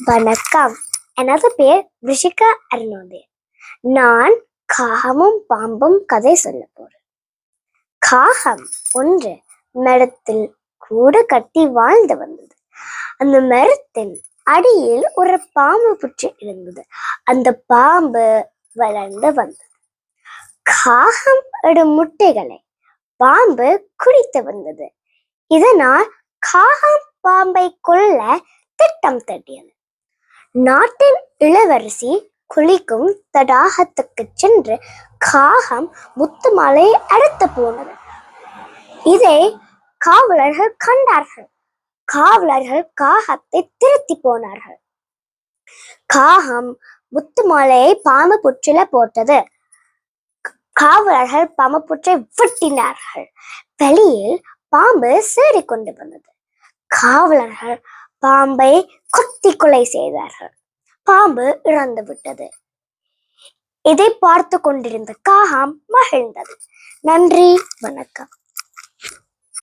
வணக்கம். எனது பேர் ரிஷிகா அருணோதய. நான் காகமும் பாம்பும் கதை சொல்ல போறேன். காகம் ஒன்று மரத்தில் கூடு கட்டி வாழ்ந்து வந்தது. அந்த மரத்தின் அடியில் ஒரு பாம்பு புற்று இருந்தது. அந்த பாம்பு வளர்ந்து வந்தது. காகம் இடும் முட்டைகளை பாம்பு குடித்து வந்தது. இதனால் காகம் பாம்பை கொல்ல திட்டம் தட்டியது. நாட்டின் இளவரசி குளிக்கும் தடாகத்துக்கு சென்று காகம் முத்து மாலையை அடைத்து போனது. இதை காவலர்கள் கண்டார்கள். காவலர்கள் காகத்தை திருத்தி போனார்கள். காகம் முத்து மாலையை பாம்பு புற்றில போட்டது. காவலர்கள் பாம்பு புற்றை வெட்டினார்கள். வெளியில் பாம்பு சீறி கொண்டு வந்தது. காவலர்கள் பாம்பை கொத்தி கொலை செய்தார்கள். பாம்பு இறந்து விட்டது. இதை பார்த்து கொண்டிருந்த காகம் மகிழ்ந்தது. நன்றி, வணக்கம்.